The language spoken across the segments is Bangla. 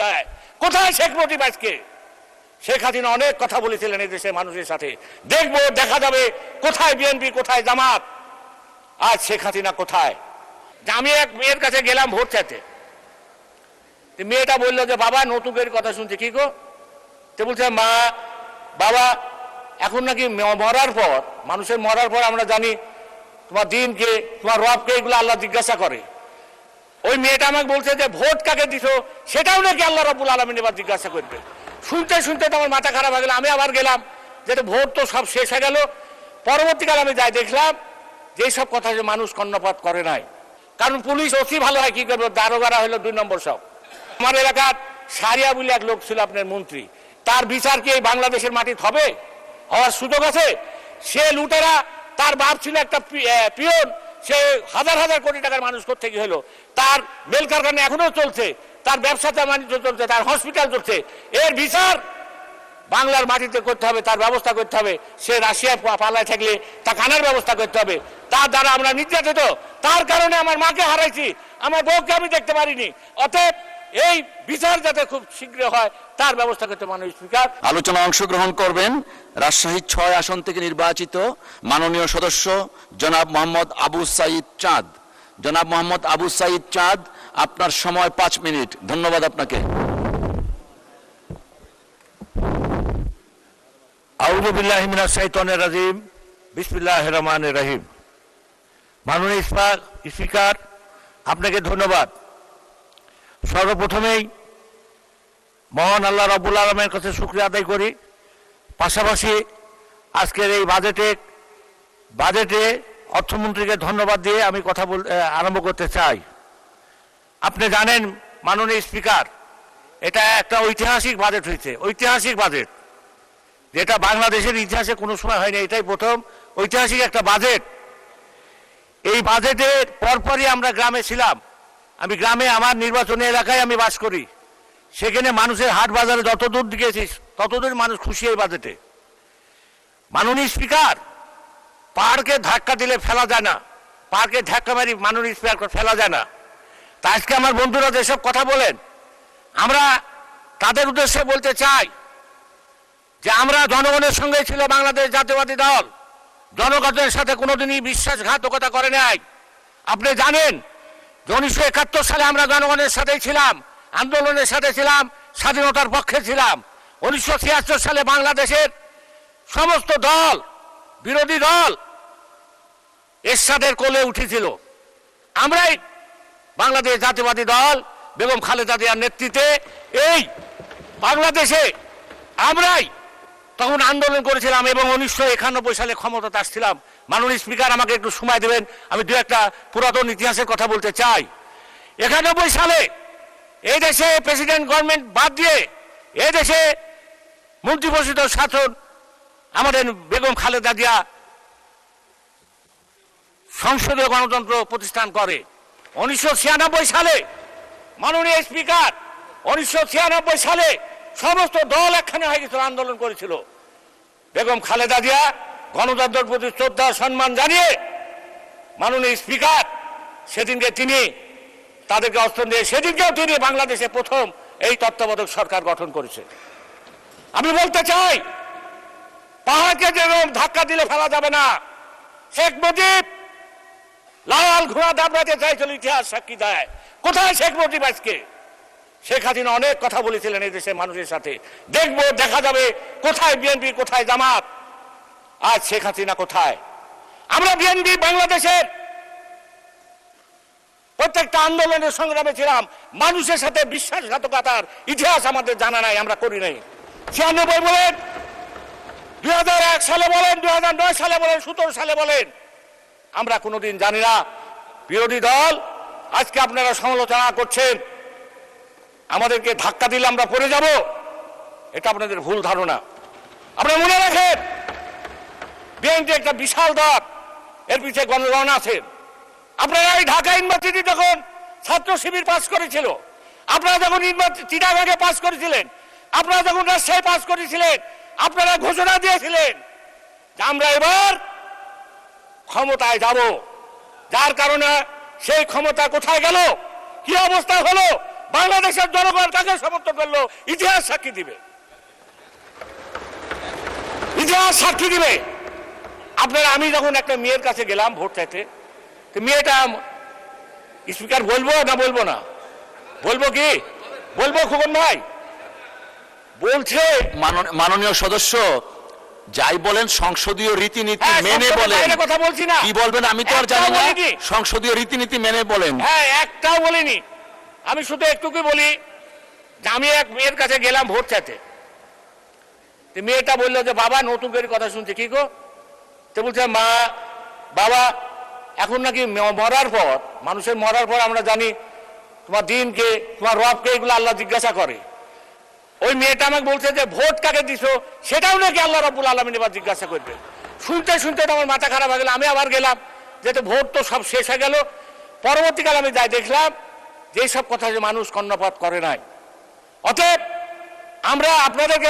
দেয়। কোথায় শেখ মুজিব আজকে? শেখ হাসিনা অনেক কথা বলেছিলেন এই দেশের মানুষের সাথে, দেখবো দেখা যাবে কোথায় বিএনপি কোথায় জামাত। আজ শেখ হাসিনা কোথায়? আমি এক মেয়ের কাছে গেলাম ভোট চাইতে, মেয়েটা বললো যে বাবা নতুনের কথা শুনছি। কি গো? তো বলছে মা বাবা এখন নাকি মরার পর, মানুষের মরার পর আমরা জানি তোমার দিনকে তোমার রবকে এগুলো আল্লাহ জিজ্ঞাসা করে। ওই মেয়েটা আমাকে বলছে যে ভোট কাকে দিছো সেটাও নাকি আল্লাহ রাব্বুল আলামিন এবার জিজ্ঞাসা করবে। শুনতে শুনতে তো আমার মাথা খারাপ হয়ে গেল। আমি আবার গেলাম, যে ভোট তো সব শেষ হয়ে গেল। পরবর্তীকালে আমি যাই দেখলাম যে সব কথা যে মানুষ কর্ণপাত করে নাই, কারণ পুলিশ ওসি ভালো হয় কি করবে, দারোগারা হলো 2 নম্বর সব। আমার এলাকার সারিয়া বলে এক লোক ছিল আপনার মন্ত্রী, তার বিচার কি এই বাংলাদেশের মাটিতে হবে? হওয়ার সুযোগ আছে? সে লুটেরা, তার বাপ ছিল একটা পিয়ন, সে হাজার হাজার কোটি টাকার মানুষ করতে গিয়ে হলো, তার বেল কারখানা এখনো চলছে, তার ব্যবসাটা বাণিজ্য চলছে, তার হসপিটাল চলছে। এর বিচার বাংলার মাটিতে করতে হবে, তার ব্যবস্থা করতে হবে। সে রাশিয়ায় পালায় থাকলে তাকে আনার ব্যবস্থা করতে হবে। তার দ্বারা আমরা নির্যাতিত, তার কারণে আমার মাকে হারাইছি, আমার বউকে আমি দেখতে পারিনি। অতএব এই বিচার যাতে খুব শীঘ্র হয় তার ব্যবস্থা করতে মাননীয় স্পিকার। আলোচনায় অংশগ্রহণ করবেন রাজশাহী 6 আসন থেকে নির্বাচিত মাননীয় সদস্য জনাব মোহাম্মদ আবু সাইদ চাঁদ। জনাব মোহাম্মদ আবু সাইদ চাঁদ, আপনার সময় 5 মিনিট। ধন্যবাদ আপনাকে। আউযু বিল্লাহি মিনাশ শাইতানির রাজিম, বিসমিল্লাহির রহমানির রহিম। মাননীয় স্পিকার, আপনাকে ধন্যবাদ। সর্বপ্রথমেই মহান আল্লাহ রাব্বুল আলামিনের কাছে শুকরিয়া আদায় করি। পাশাপাশি আজকের এই বাজেটে অর্থমন্ত্রীকে ধন্যবাদ দিয়ে আমি কথা আরম্ভ করতে চাই। আপনি জানেন মাননীয় স্পিকার, এটা একটা ঐতিহাসিক বাজেট হয়েছে, ঐতিহাসিক বাজেট, যেটা বাংলাদেশের ইতিহাসে কোনো সময় হয়নি। এটাই প্রথম ঐতিহাসিক একটা বাজেট। এই বাজেটের পরপরই আমরা গ্রামে ছিলাম। আমি গ্রামে, আমার নির্বাচনী এলাকায় আমি বাস করি, সেখানে মানুষের হাট বাজারে যতদূর গিয়েছি ততদূর মানুষ খুশি এই বাজেটে। মাননীয় স্পিকার, পাহাড়কে ধাক্কা দিলে ফেলা যায় না, পাহাড়কে ধাক্কা মারি মাননীয় স্পিকার ফেলা যায় না। তা আজকে আমার বন্ধুরা যেসব কথা বলেন, আমরা তাদের উদ্দেশ্যে বলতে চাই যে আমরা জনগণের সঙ্গে ছিল বাংলাদেশ জাতীয়বাদী দল, জনগণের সাথে কোনোদিনই বিশ্বাসঘাতকতা করে নাই। আপনি জানেন যে 1971 সালে আমরা জনগণের সাথেই ছিলাম, আন্দোলনের সাথে ছিলাম, স্বাধীনতার পক্ষে ছিলাম। 1976 সালে বাংলাদেশের সমস্ত দল, বিরোধী দল এরশাদের কোলে উঠেছিল। আমরাই বাংলাদেশ জাতীয়বাদী দল বেগম খালেদা জিয়ার নেতৃত্বে এই বাংলাদেশে আমরাই তখন আন্দোলন করেছিলাম এবং 1991 সালে ক্ষমতাতে আসছিলাম। মাননীয় স্পিকার, আমাকে একটু সময় দেবেন, আমি দু একটা পুরাতন ইতিহাসের কথা বলতে চাই। 91 সালে এই দেশে প্রেসিডেন্ট গভর্নমেন্ট বাদ দিয়ে এই দেশে মন্ত্রিপরিষদ শাসন আমাদের বেগম খালেদা জিয়া সংসদীয় গণতন্ত্র প্রতিষ্ঠান করে। 1996 সালে মাননীয় স্পিকার, 1996 সালে সমস্ত দল একখানে হয়ে গেছিল, আন্দোলন করেছিল। বেগম খালেদা জিয়া গণতন্ত্রের প্রতি শ্রদ্ধা সম্মান জানিয়ে মাননীয় স্পিকার সেদিনকে তিনি তাদেরকে অস্ত্র দিয়ে সেদিনকেও তিনি বাংলাদেশে প্রথম এই তত্ত্বাবধায়ক সরকার গঠন করেছে। আমি বলতে চাই, পাহাড়কে যেরকম ধাক্কা দিলে ফেলা যাবে না। শেখ মুজিব লাল ঘোড়া দাবড়াতে চাইছিল, ইতিহাস সাক্ষী দেয়। কোথায় শেখ মুজিব আজকে? শেখ হাসিনা অনেক কথা বলেছিলেন এই দেশের মানুষের সাথে, দেখবো দেখা যাবে কোথায় বিএনপি কোথায় জামাত। আজ শেখ হাসিনা কোথায়? আমরা বিএনপি বাংলাদেশের প্রত্যেকটা আন্দোলনের সংগ্রামে ছিলাম। মানুষের সাথে বিশ্বাসঘাতকতার ইতিহাস আমাদের জানা নাই, আমরা করি নাই। 96 বলেন, 2001 সালে বলেন, 2009 সালে বলেন, 17 সালে বলেন, আমরা কোনোদিন জানি না। বিরোধী দল আজকে আপনারা সমালোচনা করছেন, আমাদেরকে ধাক্কা দিলে আমরা পড়ে যাব, এটা আপনাদের ভুল ধারণা। আপনারা মনে রাখেন, বিএনপি একটা বিশাল দল, এর পিছিয়ে গণগণ আছেন। আপনারা এই ঢাকা ইউনিভার্সিটি যখন ছাত্র শিবির পাস করেছিল, আপনারা যখন চিটাগাঙ্গে পাস করেছিলেন, আপনারা যখন রাজশাহী পাস করেছিলেন, আপনারা ঘোষণা দিয়েছিলেন যে আমরা এবার ক্ষমতায় যাব। যার কারণে সেই ক্ষমতা কোথায় গেল, কি অবস্থা হলো, বাংলাদেশের জনগণ কাকে সমর্থন করলো ইতিহাস সাক্ষী দিবে, ইতিহাস সাক্ষী দিবে। আপনারা, আমি যখন একটা মেয়ের কাছে গেলাম ভোট চাইতে, তো মেয়েটা, স্পিকার বলবো না বলবো না, বলবো কি বলবো খোকন ভাই, বলছে মাননীয় সদস্য যাই বলেন সংসদীয় রীতিনীতি হ্যাঁ, মেনে সংসদের বলেন। বাইরে কথা বলছি না। কি বলবেন আমি তো আর একটাও জানি না, বলিনি। সংসদীয় রীতিনীতি মেনে বলেন। হ্যাঁ, একটাও বলিনি, আমি শুধু একটুকুই বলি যে আমি এক মেয়ের কাছে গেলাম ভোট চাইতে, তো মেয়েটা বললো যে বাবা নতুন করে কথা শুনছে, কি গো? তো বলছে মা বাবা এখন নাকি মরার পর, মানুষের মরার পর আমরা জানি তোমার দিনকে তোমার রবকে এগুলো আল্লাহ জিজ্ঞাসা করে। ওই মেয়েটা আমাকে বলছে যে ভোট কাকে দিছো সেটাও নাকি আল্লাহ রাব্বুল আলামিন এবার জিজ্ঞাসা করবে। শুনতে শুনতে তো আমার মাথা খারাপ হয়ে গেল। আমি আবার গেলাম, যেহেতু ভোট তো সব শেষ হয়ে গেল, পরবর্তীকালে আমি যাই দেখলাম যে সব কথা যে মানুষ কর্ণপাত করে নাই। অতএব আমরা আপনাদেরকে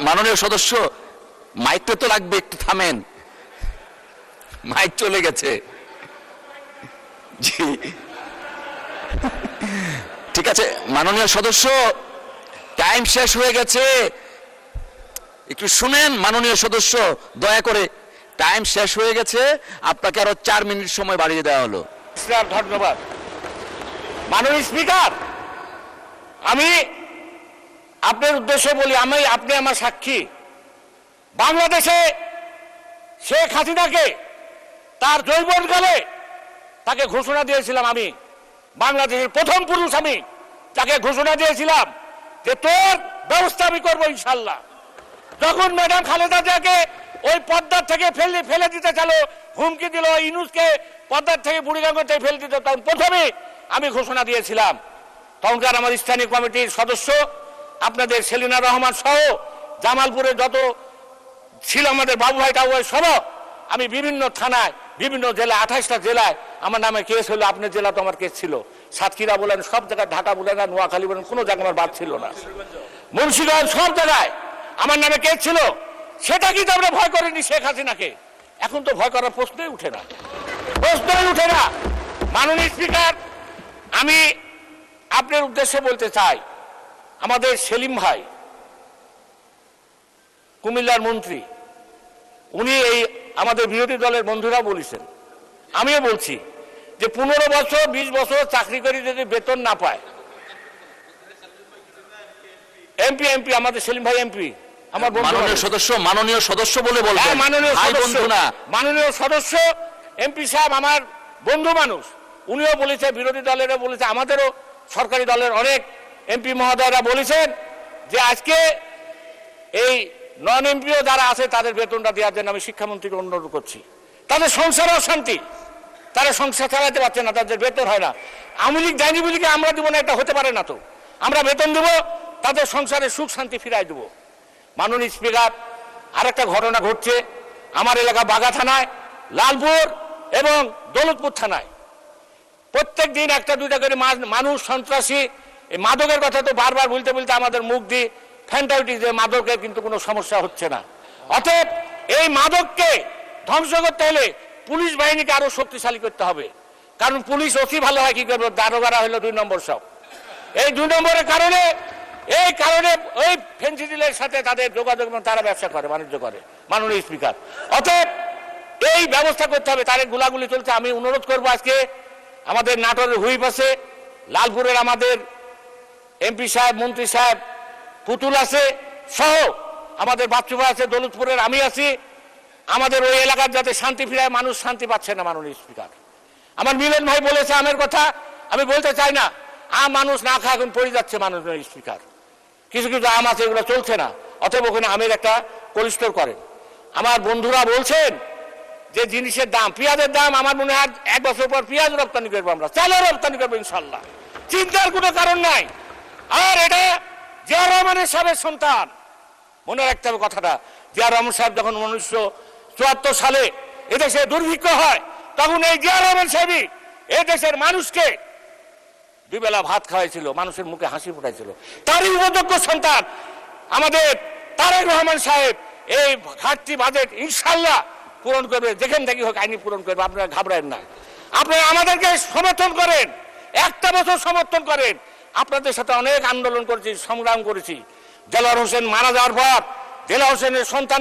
মাননীয় সদস্য মাইকটা তো লাগবে, একটু থামেন, মাইক চলে গেছে। জি ঠিক আছে মাননীয় সদস্য, টাইম শেষ হয়ে গেছে, একটু শুনেন মাননীয় সদস্য দয়া করে, টাইম শেষ হয়ে গেছে, আপনাকে আরো 4 মিনিট সময় বাড়িয়ে দেওয়া হলো। ধন্যবাদ মাননীয় স্পিকার। আমি আপনার উদ্দেশ্যে বলি, আপনি আমার সাক্ষী। বাংলাদেশে শেখ হাসিনাকে তার যৌবনকালে তাকে ঘোষণা দিয়েছিলাম, আমি বাংলাদেশের প্রথম পুরুষ, আমি তাকে ঘোষণা দিয়েছিলাম যে তোর ব্যবস্থা আমি করবো ইনশাল্লাহ। যখন ম্যাডাম খালেদা জিয়াকে ওই পদ্মার থেকে ফেলে দিতে চালো, হুমকি দিল ইউনূসকে পদ্মার থেকে বুড়িগঙ্গা থেকে ফেলে দিতে, তখন প্রথমে আমি ঘোষণা দিয়েছিলাম। তখনকার আমার স্থানীয় কমিটির সদস্য আপনাদের সেলিনা রহমান সহ জামালপুরে যত ছিল আমাদের বাবু ভাই টাবু ভাই সহ, আমি বিভিন্ন থানায় বিভিন্ন জেলায় 28টা জেলায় আমার নামে কেস হলো। আপনার জেলা তো আমার কেস ছিল, সাতক্ষীরা বলেন, সব জায়গায়, ঢাকা বলেন, নোয়াখালী বলেন, কোনো জায়গায় আমার বাদ ছিল না, মুন্সিগঞ্জ, সব জায়গায় আমার নামে কেস ছিল। সেটা কিন্তু আমরা ভয় করিনি শেখ হাসিনাকে। এখন তো ভয় করার প্রশ্নই উঠে না, প্রশ্নই উঠে না। মাননীয় স্পিকার, আমি আপনার উদ্দেশ্যে বলতে চাই, আমাদের সেলিম ভাই কুমিল্লার মন্ত্রী, উনি এই আমাদের বিরোধী দলের বন্ধুরা বলেছেন, আমিও বলছি যে 15 বছর 20 বছর চাকরি করে যদি বেতন না পায়, এমপি আমাদের সেলিম ভাই এমপি, আমার মাননীয় সদস্য বলে বলবেন, মাননীয় সদস্য এমপি সাহেব আমার বন্ধু মানুষ, উনিও বলেছে, বিরোধী দলেরও বলেছে, আমাদেরও সরকারি দলের অনেক এমপি মহোদয়রা বলেছেন যে আজকে এই নন এমপিও যারা আছে তাদের বেতনটা দেওয়ার জন্য আমি শিক্ষামন্ত্রীকে অনুরোধ করছি। তাদের সংসার অশান্তি, তারা সংসার চালাতে পারছে না, তাদের বেতন হয় না। আওয়ামী লীগ দেয়নি বলে কি আমরা দেবো না? এটা হতে পারে না তো। আমরা বেতন দেবো, তাদের সংসারে সুখ শান্তি ফিরাই দেবো। মাননীয় স্পিকার, আরেকটা ঘটনা ঘটছে আমার এলাকা বাগা থানায়, লালপুর এবং দৌলতপুর থানায়। প্রত্যেক দিন একটা দুইটা করে মানুষ সন্ত্রাসী, এই মাদকের কথা তো বারবার বলতে বলতে আমাদের মুখ দিয়ে ফ্যান্টা উঠি যে মাদকের কিন্তু কোনো সমস্যা হচ্ছে না। অতএব এই মাদককে ধ্বংস করতে হলে পুলিশ বাহিনীকে আরো শক্তিশালী করতে হবে। কারণ পুলিশ অতি ভালো হয়, কি করবে, দারোগারা হলো 2 নম্বর সব। এই 2 নম্বরের কারণে ওই ফেন্সিডিলের সাথে তাদের যোগাযোগ, তারা ব্যবসা করে, বাণিজ্য করে। মাননীয় স্পিকার, অতএব এই ব্যবস্থা করতে হবে। তাদের গুলাগুলি চলছে। আমি অনুরোধ করবো, আজকে আমাদের নাটোরের হুইপ আছে, লালপুরের আমাদের এমপি সাহেব, মন্ত্রী সাহেব পুতুল আছে, সহ আমাদের বাচ্চুবা আছে, দৌলতপুরের আমি আছি। আমাদের ওই এলাকার যাতে শান্তি ফিরায়, মানুষ শান্তি পাচ্ছে না। মাননীয় স্পিকার, আমার মিলন ভাই বলেছে আমের কথা, আমি বলতে চাই না, আম মানুষ না খায় এখন পড়ে যাচ্ছে। মাননীয় স্পিকার, কিছু কিছু আম আছে, এগুলো চলছে না। অতএব ওখানে আমের একটা কোল্ড স্টোর করেন। আমার বন্ধুরা বলছেন যে জিনিসের দাম, পেঁয়াজের দাম, আমার মনে হয় 1 বছর পর পেঁয়াজ রপ্তানি করবো, আমরা চালও রপ্তানি করবো ইনশাল্লাহ, চিন্তার কোনো কারণ নাই। আর এটা জিয়া রহমানের সাহেবের সন্তান, মনে রাখতে হবে কথাটা। জিয়া রহমান সাহেব যখন 1974 সালে এদেশে দুর্ভিক্ষ হয়, তখন এই জিয়া রহমান সাহেবই এদেশের মানুষকে 2 বেলা ভাত খাওয়াইছিল, মানুষের মুখে হাসি ফুটাইছিল। তারই উপযোগ্য সন্তান আমাদের তারেক রহমান সাহেব এই ঘাটতি বাজেট ইনশাল্লাহ পূরণ করবে, যেখান থেকে হোক আইনি পূরণ করবে, আপনারা ঘাবড়েন না। আপনারা আমাদেরকে সমর্থন করেন, একটা বছর সমর্থন করেন। আপনাদের সাথে অনেক আন্দোলন করেছি, সংগ্রাম করেছি। দেলোয়ার হোসেন মারা যাওয়ার পর দেলোয়ার হোসেনের সন্তান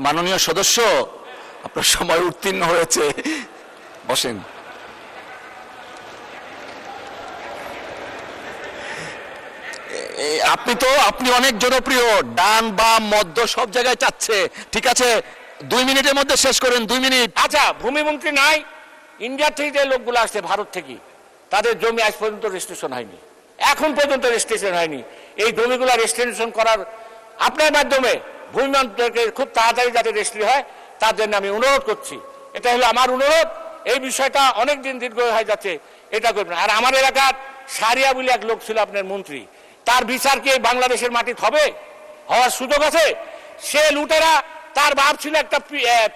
মাননীয় সদস্য, আপনার সময় উত্তীর্ণ হয়েছে, বসেন। আপনি অনেক জনপ্রিয়, ডান বাম মধ্য সব জায়গায় চাচ্ছে। ঠিক আছে, 2 মিনিটের মধ্যে শেষ করেন, 2 মিনিট। আচ্ছা, ভূমিমন্ত্রী নাই, ইন্ডিয়া থেকে যে লোকগুলো আসছে ভারত থেকে, তাদের জমি আজ পর্যন্ত রেজিস্ট্রেশন হয়নি, এখন পর্যন্ত রেজিস্ট্রেশন হয়নি। এই জমিগুলো রেজিস্ট্রেশন করার আপনার মাধ্যমে ভূমিমন্ত্রীকে খুব তাড়াতাড়ি যাতে রেজিস্ট্রি হয় তার জন্য আমি অনুরোধ করছি। এটা হলো আমার অনুরোধ। এই বিষয়টা অনেক দিন দীর্ঘ হয়ে যাচ্ছে, এটা করবেন। আর আমার এলাকার সারিয়া বলে এক লোক ছিল আপনার মন্ত্রী, তার বিচার কি বাংলাদেশের মাটিতে হবে? হওয়ার সুযোগ আছে? সে লুটেরা, তার বাপ ছিল একটা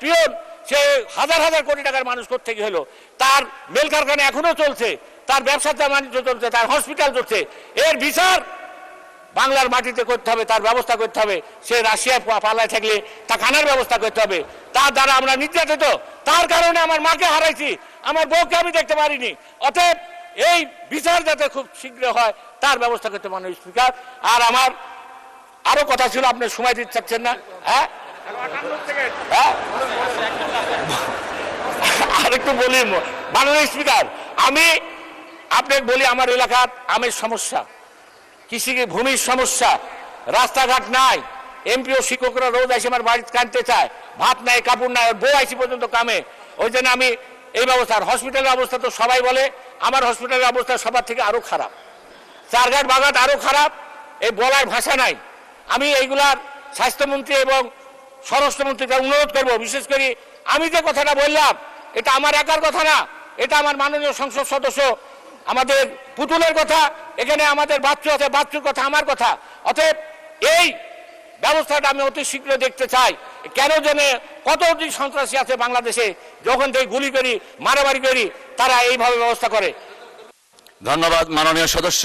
পিয়ন, সে হাজার হাজার কোটি টাকার মানুষ থেকে হলো, তার মেল কারখানা এখনো চলছে, তার ব্যবসা বাণিজ্য চলছে, তার হসপিটাল চলছে। এর বিচার বাংলার মাটিতে করতে হবে, তার ব্যবস্থা করতে হবে। সে রাশিয়ায় পালায় থাকলে তা খানার ব্যবস্থা করতে হবে। তার দ্বারা আমরা নির্যাতিত, তার কারণে আমার মাকে হারাইছি, আমার বউকে আমি দেখতে পারিনি। অতএব এই বিচার যাতে খুব শীঘ্র হয় তার ব্যবস্থা করতে মাননীয় স্পিকার। আর আমার আরো কথা ছিল, আপনি সময় দিতে চাচ্ছেন না। হ্যাঁ, আর একটু বলি মাননীয় স্পিকার, আমি আপনাকে বলি, আমার এলাকার আমের সমস্যা, কৃষি ভূমির সমস্যা, রাস্তাঘাট নাই, এমপিও শিক্ষকরা রোজ এসে আমার বাড়িতে কানতে চায়, ভাত নাই, কাপড় নাই, বউ আইসি পর্যন্ত কামে। ওই জন্য আমি এই ব্যবস্থা, আর হসপিটালের অবস্থা তো সবাই বলে আমার হসপিটালের অবস্থা সবার থেকে আরো খারাপ, চারঘাট বাঘাট আরো খারাপ, এই বলার ভাষা নাই। আমি এইগুলার স্বাস্থ্যমন্ত্রী এবং স্বরাষ্ট্রমন্ত্রীকে অনুরোধ করব, বিশেষ করে আমি যে কথাটা বললাম এটা আমার একার কথা না, এটা আমার মাননীয় সংসদ সদস্য আমাদের পুতুলের কথা, এখানে আমাদের বাচ্চু আছে, বাচ্চুর কথা, আমার কথা। অতএব এই ব্যবস্থাটা আমি অতি শীঘ্র দেখতে চাই। কেন জেনে কতটি সন্ত্রাসী আছে বাংলাদেশে, যখন থেকে গুলি করি, মারামারি করি, তারা এইভাবে ব্যবস্থা করে। ধন্যবাদ মাননীয় সদস্য।